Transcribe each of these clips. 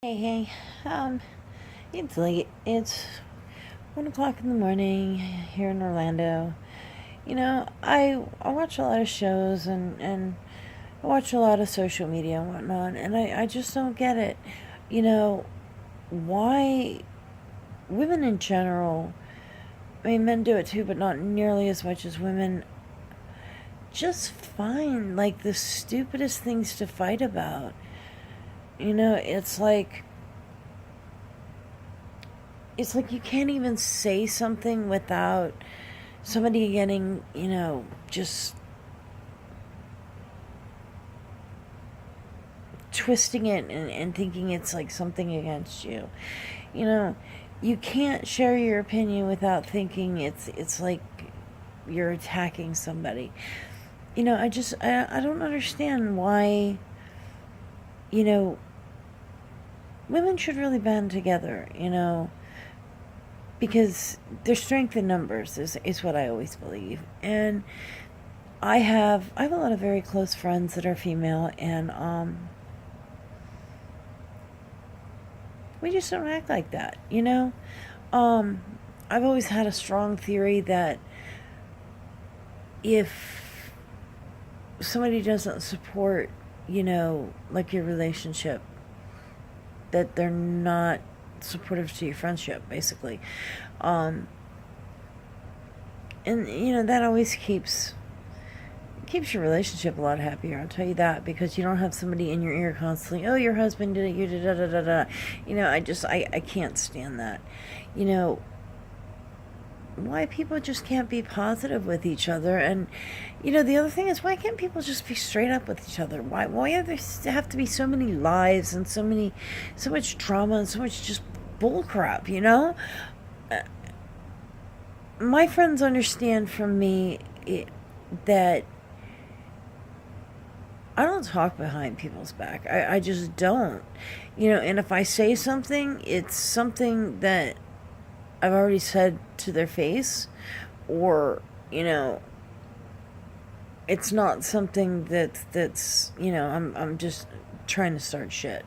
Hey, it's late. It's 1 o'clock in the morning here in Orlando. I watch a lot of shows and I watch a lot of social media and whatnot, and I just don't get it. You know, why women in general, I mean, men do it too, but not nearly as much as women, just find like the stupidest things to fight about. It's like you can't even say something without somebody getting, just twisting it and thinking it's like something against you. You know, you can't share your opinion without thinking it's like you're attacking somebody. I don't understand why, you know, women should really band together, because there's strength in numbers is what I always believe. And I have a lot of very close friends that are female, and we just don't act like that, Um, I've always had a strong theory that if somebody doesn't support, like your relationship, that they're not supportive to your friendship, basically. Um, and that always keeps your relationship a lot happier. I'll tell you that, because you don't have somebody in your ear constantly. Oh, your husband did it. You did da da da da. I can't stand that. You know why people just can't be positive with each other. And the other thing is, why can't people just be straight up with each other? Why do there have to be so many lies and so much drama and so much just bull crap? Uh, my friends understand from me that I don't talk behind people's back. I just don't. And if I say something, it's something that I've already said to their face, or, it's not something I'm just trying to start shit.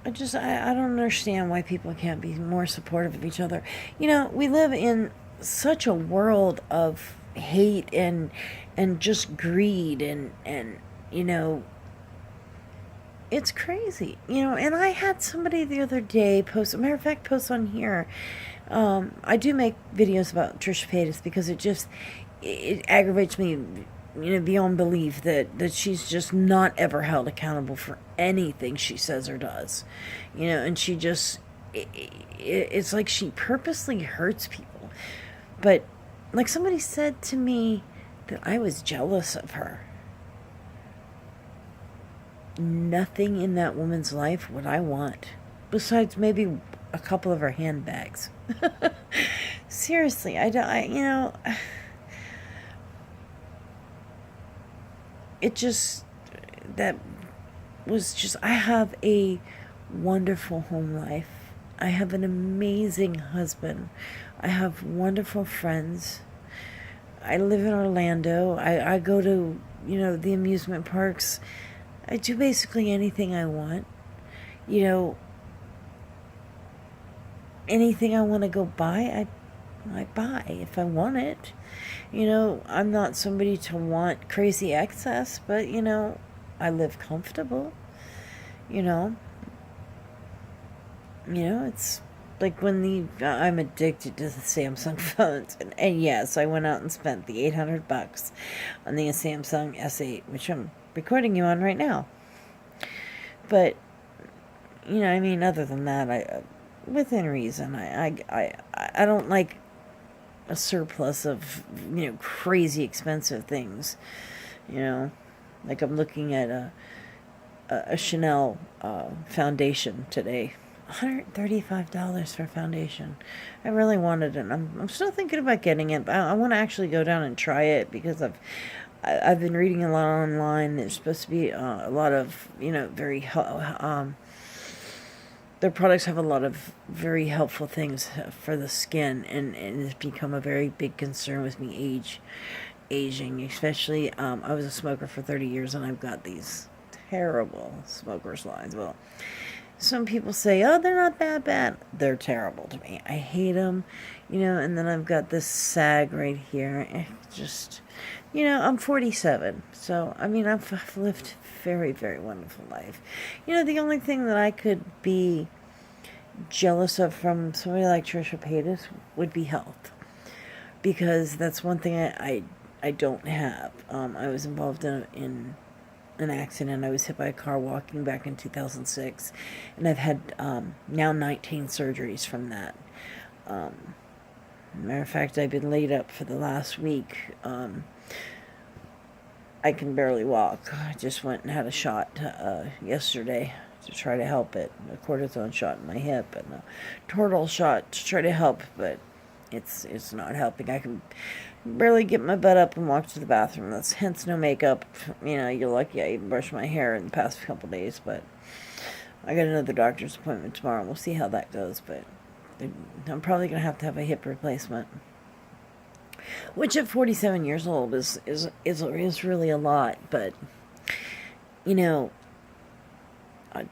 I don't understand why people can't be more supportive of each other. We live in such a world of hate and just greed and it's crazy. And I had somebody the other day post, a matter of fact, post on here. I do make videos about Trisha Paytas because it aggravates me, beyond belief that she's just not ever held accountable for anything she says or does. And she just, it's like she purposely hurts people. But like somebody said to me that I was jealous of her. Nothing in that woman's life would I want, besides maybe a couple of her handbags. Seriously, I don't, it just, that was just, I have a wonderful home life. I have an amazing husband. I have wonderful friends. I live in Orlando. I go to, the amusement parks. I do basically anything I want. You know, Anything I want to go buy, I buy if I want it. I'm not somebody to want crazy excess, but, I live comfortable. You know, it's like I'm addicted to the Samsung phones, and yes, I went out and spent the $800 on the Samsung S8, which I'm recording you on right now. But other than that, within reason, I don't like a surplus of crazy expensive things. Like I'm looking at a Chanel foundation today. $135 for foundation. I really wanted it. I'm still thinking about getting it, but I want to actually go down and try it, because I've been reading a lot online. There's supposed to be a lot of very their products have a lot of very helpful things for the skin, and it's become a very big concern with me aging, especially. I was a smoker for 30 years, and I've got these terrible smoker's lines. Well, some people say, oh, they're not that bad. They're terrible to me. I hate them, and then I've got this sag right here. Just, I'm 47. So, I mean, I've lived a very, very wonderful life. The only thing that I could be jealous of from somebody like Trisha Paytas would be health. Because that's one thing I don't have. I was involved in an accident. I was hit by a car walking back in 2006, and I've had now 19 surgeries from that. Matter of fact, I've been laid up for the last week. I can barely walk. I just went and had a shot yesterday to try to help it. A cortisone shot in my hip and a Toradol shot to try to help, but it's not helping. I can barely get my butt up and walk to the bathroom. That's hence no makeup. You're lucky I even brushed my hair in the past couple days, but I got another doctor's appointment tomorrow. We'll see how that goes, but I'm probably going to have a hip replacement. Which at 47 years old is really a lot, but I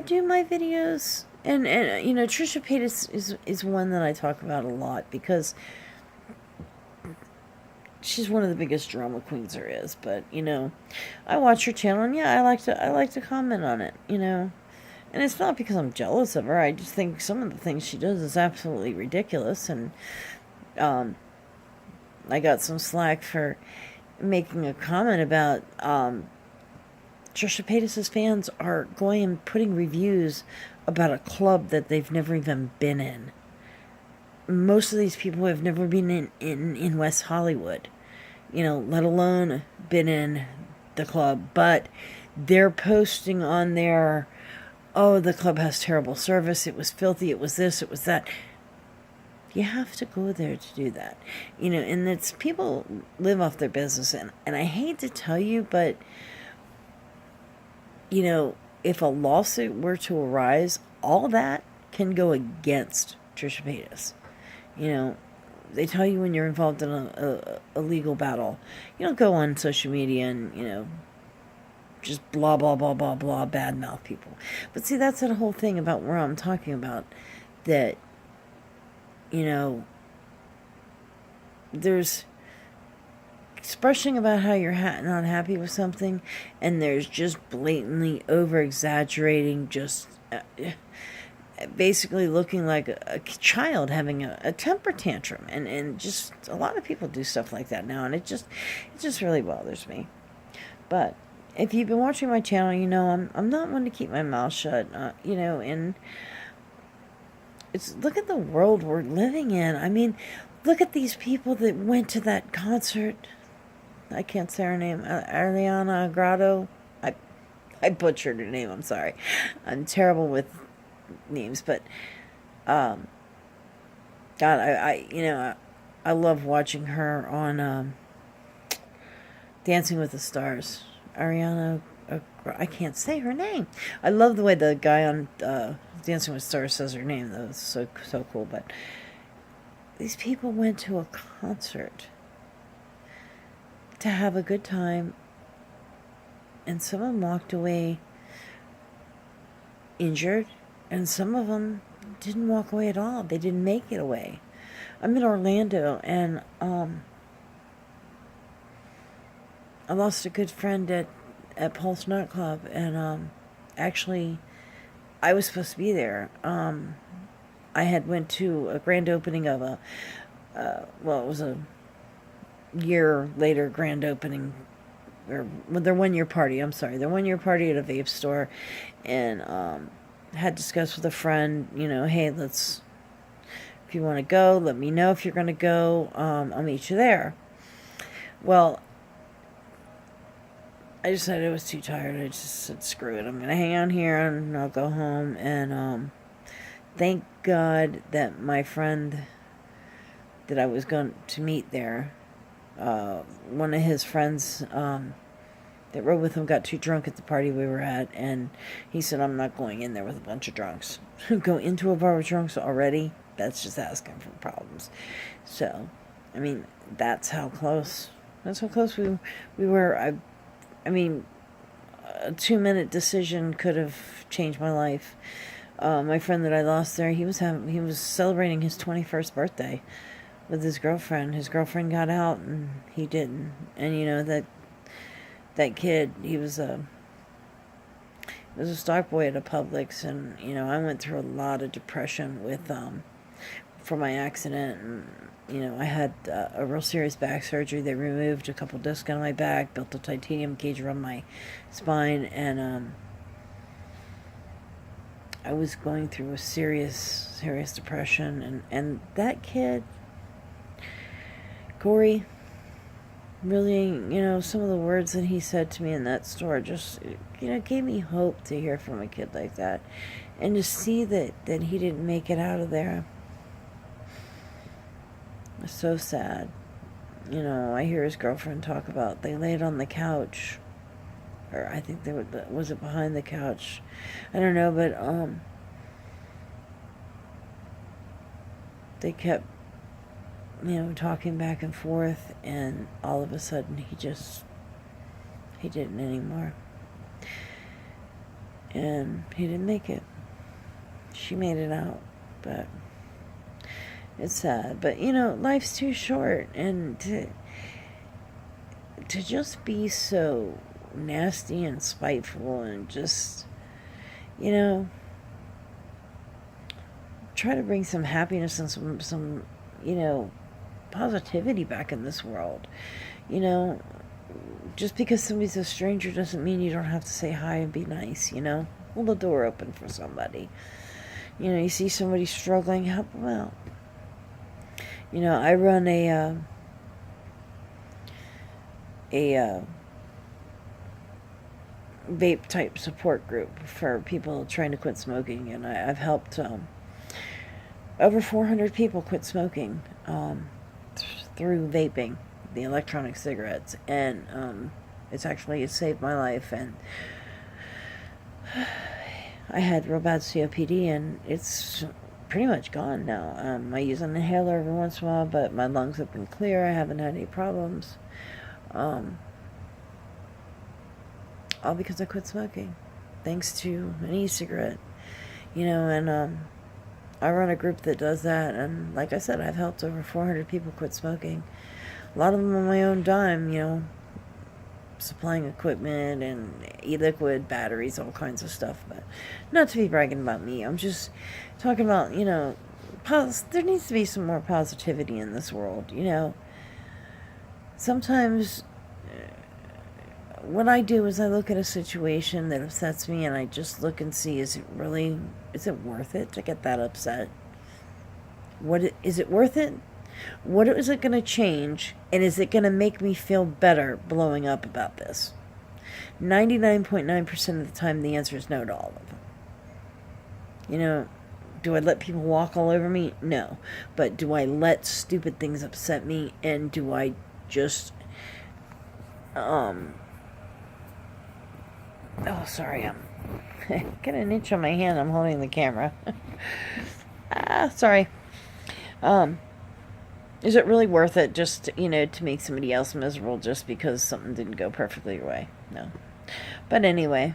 do my videos, and Trisha Paytas is one that I talk about a lot because she's one of the biggest drama queens there is. But I watch her channel, and I like to comment on it, and it's not because I'm jealous of her. I just think some of the things she does is absolutely ridiculous, and I got some slack for making a comment about Trisha Paytas' fans are going and putting reviews about a club that they've never even been in. Most of these people have never been in West Hollywood, let alone been in the club, but they're posting on there, oh, the club has terrible service, it was filthy, it was this, it was that. You have to go there to do that. And it's people live off their business, and I hate to tell you, but if a lawsuit were to arise, all that can go against Trisha Paytas. They tell you when you're involved in a legal battle, you don't go on social media and, just blah, blah, blah, blah, blah, badmouth people. But see, that's that whole thing about where I'm talking about, that, there's expressing about how you're not happy with something, and there's just blatantly over-exaggerating, just basically looking like a child having a temper tantrum, and just a lot of people do stuff like that now, and it just really bothers me. But if you've been watching my channel, I'm not one to keep my mouth shut, and look at the world we're living in. I mean, look at these people that went to that concert. I can't say her name. Ariana Grado. I butchered her name. I'm sorry. I'm terrible with names, but God, I love watching her on Dancing with the Stars. Ariana. I can't say her name. I love the way the guy on Dancing with Stars says her name. That was so cool. But these people went to a concert to have a good time, and some of them walked away injured, and some of them didn't walk away at all. They didn't make it away. I'm in Orlando, and I lost a good friend at Pulse Nightclub, and actually I was supposed to be there. I had went to a grand opening of it was a year later grand opening, or their 1 year party, their 1 year party at a vape store, and had discussed with a friend, hey, if you want to go, let me know if you're going to go, I'll meet you there. Well, I decided I was too tired. I just said, screw it, I'm going to hang out here and I'll go home. And thank God that my friend that I was going to meet there, one of his friends that rode with him got too drunk at the party we were at, and he said, I'm not going in there with a bunch of drunks. Go into a bar with drunks already? That's just asking for problems. So, I mean, that's how close we were. I mean, a 2-minute decision could have changed my life. My friend that I lost there, he was celebrating his 21st birthday with his girlfriend. His girlfriend got out and he didn't. And you know, that kid, he was a stock boy at a Publix, and you know, I went through a lot of depression with for my accident, and you know, I had a real serious back surgery. They removed a couple discs on my back, built a titanium cage around my spine, and I was going through a serious depression, and that kid, Corey, really, you know, some of the words that he said to me in that store just, you know, gave me hope to hear from a kid like that, and to see that he didn't make it out of there. It's so sad. You know, I hear his girlfriend talk about they laid on the couch, or I think they were, was it behind the couch? I don't know, but they kept, you know, talking back and forth, and all of a sudden he didn't anymore. And he didn't make it. She made it out, but it's sad. But, you know, life's too short, and to just be so nasty and spiteful and just, you know, try to bring some happiness and some, you know, positivity back in this world. You know, just because somebody's a stranger doesn't mean you don't have to say hi and be nice, you know. Hold the door open for somebody. You know, you see somebody struggling, help them out. You know, I run a vape type support group for people trying to quit smoking, and I've helped over 400 people quit smoking through vaping, the electronic cigarettes, and it's saved my life. And I had real bad COPD, and it's pretty much gone now. I use an inhaler every once in a while, but my lungs have been clear. I haven't had any problems. All because I quit smoking, thanks to an e-cigarette. You know, and I run a group that does that, and like I said, I've helped over 400 people quit smoking. A lot of them on my own dime, you know, supplying equipment and e-liquid, batteries, all kinds of stuff. But not to be bragging about me. I'm just talking about, you know, there needs to be some more positivity in this world, you know. Sometimes what I do is I look at a situation that upsets me, and I just look and see, is it worth it to get that upset? Is it worth it? What is it going to change? And is it going to make me feel better blowing up about this? 99.9% of the time, the answer is no to all of them. You know, do I let people walk all over me? No. But do I let stupid things upset me? And do I just, oh, sorry, I'm got an itch on my hand. I'm holding the camera. Sorry. Is it really worth it just, you know, to make somebody else miserable just because something didn't go perfectly your way? No. But anyway,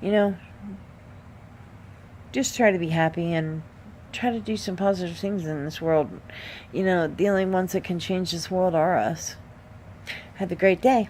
you know, just try to be happy and try to do some positive things in this world. You know, the only ones that can change this world are us. Have a great day.